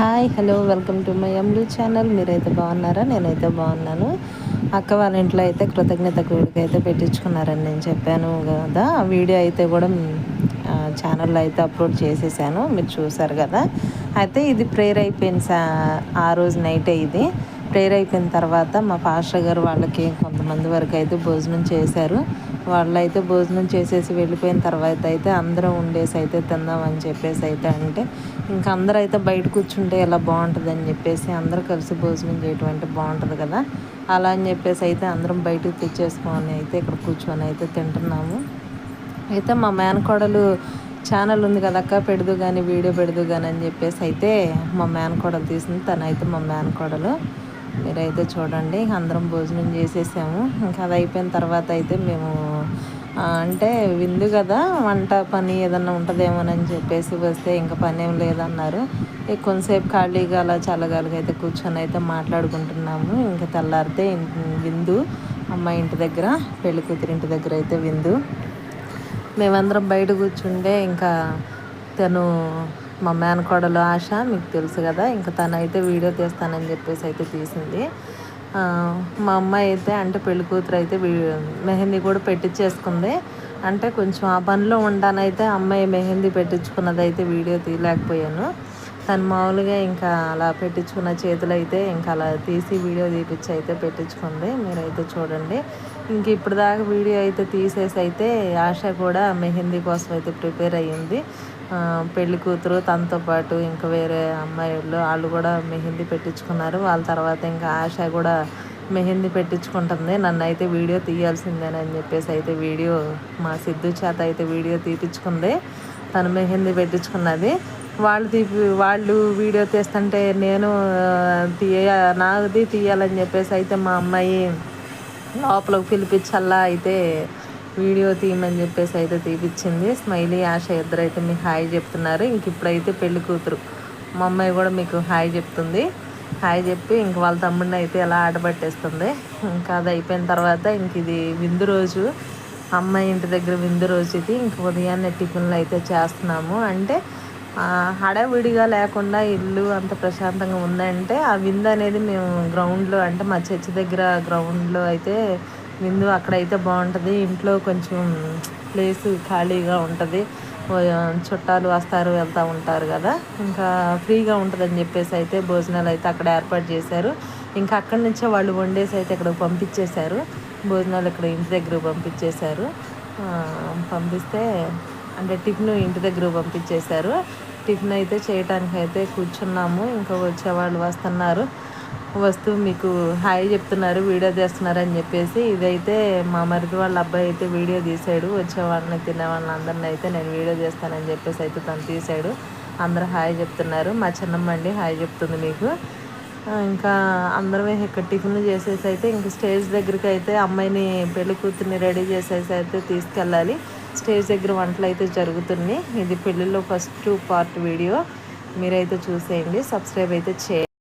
Hi hello welcome to my అమ్లు channel. మీరైతే బాగున్నారా? నేనైతే బాగున్నాను. అక్క వాళ్ళ ఇంట్లో అయితే కృతజ్ఞత కూడిక అయితే పెట్టించుకున్నారని నేను చెప్పాను కదా. ఆ వీడియో అయితే కూడా ఛానల్లో అయితే అప్లోడ్ చేసేసాను, మీరు చూసారు కదా. అయితే ఇది ప్రేయర్ అయిపోయిన ఆ రోజు నైటే ఇది ప్రేయర్ అయిపోయిన తర్వాత మా పాస్టర్ గారు వాళ్ళకి కొంతమంది వరకు అయితే భోజనం చేశారు. వాళ్ళైతే భోజనం చేసేసి వెళ్ళిపోయిన తర్వాత అయితే అందరం ఉండేసి అయితే తిందామని చెప్పేసి అయితే అంటే ఇంకా అందరూ అయితే బయట కూర్చుంటే ఎలా బాగుంటుంది అని చెప్పేసి అందరూ కలిసి భోజనం చేయటం అంటే బాగుంటుంది కదా. అలా అని చెప్పేసి అయితే అందరం బయటకు తెచ్చేసుకొని అయితే ఇక్కడ కూర్చొని అయితే తింటున్నాము. అయితే మా మేనకోడలు ఛానల్ ఉంది కదా అక్క, పెడదు కానీ వీడియో పెడదు కానీ అని చెప్పేసి అయితే మా మేనకోడలు తీసింది. తనైతే మా మేనకోడలు. మీరైతే చూడండి, అందరం భోజనం చేసేసాము. ఇంకా అది అయిపోయిన తర్వాత అయితే మేము అంటే విందు కదా, వంట పని ఏదన్నా ఉంటుందేమోనని చెప్పేసి వస్తే ఇంకా పని ఏం లేదన్నారు. కొంతసేపు ఖాళీగా అలా చల్లగాలిగా అయితే కూర్చొని అయితే మాట్లాడుకుంటున్నాము. ఇంకా తెల్లారితే విందు అమ్మాయి ఇంటి దగ్గర, పెళ్లి కూతురి ఇంటి దగ్గర అయితే విందు. మేమందరం బయట కూర్చుంటే ఇంకా తను మా మేనకోడలు ఆశ, మీకు తెలుసు కదా, ఇంకా తనైతే వీడియో తీస్తానని చెప్పేసి అయితే తీసింది. మా అమ్మాయి అయితే అంటే పెళ్లి కూతురు అయితే మెహందీ కూడా పెట్టించేసుకుంది. అంటే కొంచెం ఆ పనిలో ఉండనైతే అమ్మాయి మెహందీ పెట్టించుకున్నది అయితే వీడియో తీయలేకపోయాను. తను మామూలుగా ఇంకా అలా పెట్టించుకున్న చేతులు అయితే ఇంకా అలా తీసి వీడియో తీపిచ్చి అయితే పెట్టించుకుంది. మీరైతే చూడండి. ఇంక ఇప్పుడు దాకా వీడియో అయితే తీసేసి అయితే ఆశ కూడా మెహందీ కోసం అయితే ప్రిపేర్ అయ్యింది. పెళ్లి కూతురు తనతో పాటు ఇంకా వేరే అమ్మాయిలు వాళ్ళు కూడా మెహందీ పెట్టించుకున్నారు. వాళ్ళ తర్వాత ఇంకా ఆశ కూడా మెహందీ పెట్టించుకుంటుంది. నన్ను అయితే వీడియో తీయాల్సిందేనని చెప్పేసి అయితే వీడియో మా సిద్ధు చేత అయితే వీడియో తీపించుకుంది. తను మెహందీ పెట్టించుకున్నది. వాళ్ళు వీడియో తీస్తుంటే నేను నాది తీయాలని చెప్పేసి అయితే మా అమ్మాయి లోపలికి పిలిపించల్లా అయితే వీడియో తీయమని చెప్పేసి అయితే తీపిచ్చింది. స్మైలీ ఆశ ఇద్దరైతే మీకు హాయ్ చెప్తున్నారు. ఇంక ఇప్పుడైతే పెళ్లి కూతురు మా అమ్మాయి కూడా మీకు హాయ్ చెప్తుంది. హాయ్ చెప్పి ఇంక వాళ్ళ తమ్ముడిని అయితే ఎలా ఆడబట్టేస్తుంది. ఇంకా అది అయిపోయిన తర్వాత ఇంక ఇది విందు రోజు, అమ్మాయి ఇంటి దగ్గర విందు రోజు ఇది. ఇంక ఉదయాన్నే టిఫిన్లు అయితే చేస్తున్నాము. అంటే హడావిడిగా లేకుండా ఇల్లు అంత ప్రశాంతంగా ఉందంటే ఆ విందు అనేది మేము గ్రౌండ్లో, అంటే మా చర్చి దగ్గర గ్రౌండ్లో అయితే విందు అక్కడైతే బాగుంటుంది. ఇంట్లో కొంచెం ప్లేసు ఖాళీగా ఉంటుంది, చుట్టాలు వస్తారు వెళ్తూ ఉంటారు కదా, ఇంకా ఫ్రీగా ఉంటుందని చెప్పేసి అయితే భోజనాలు అయితే అక్కడ ఏర్పాటు చేశారు. ఇంకా అక్కడి నుంచే వాళ్ళు వండేసి అయితే ఇక్కడ పంపించేశారు. భోజనాలు ఇక్కడ ఇంటి దగ్గర పంపించేశారు. పంపిస్తే అంటే టిఫిన్ ఇంటి దగ్గర పంపించేశారు. టిఫిన్ అయితే చేయడానికి అయితే కూర్చున్నాము. ఇంకా వచ్చేవాళ్ళు వస్తున్నారు, వస్తూ మీకు హాయ్ చెప్తున్నారు, వీడియో తీస్తున్నారు అని చెప్పేసి. ఇదైతే మా మరిది వాళ్ళ అబ్బాయి అయితే వీడియో తీశాడు. వచ్చేవాళ్ళని తినేవాళ్ళని అందరిని అయితే నేను వీడియో చేస్తానని చెప్పేసి అయితే తను తీశాడు. అందరూ హాయ్ చెప్తున్నారు. మా చిన్నమ్మండి హాయ్ చెప్తుంది మీకు. ఇంకా అందరం ఇక్కడ టిఫిన్ చేసేసి అయితే ఇంక స్టేజ్ దగ్గరికి అయితే అమ్మాయిని పెళ్లి కూతుర్ని రెడీ చేసేసి అయితే తీసుకెళ్ళాలి. స్టేజ్ దగ్గర వంటలు అయితే జరుగుతున్నాయి. ఇది పెళ్ళిలో ఫస్ట్ పార్ట్ వీడియో, మీరైతే చూసేయండి. సబ్స్క్రైబ్ అయితే చేయండి.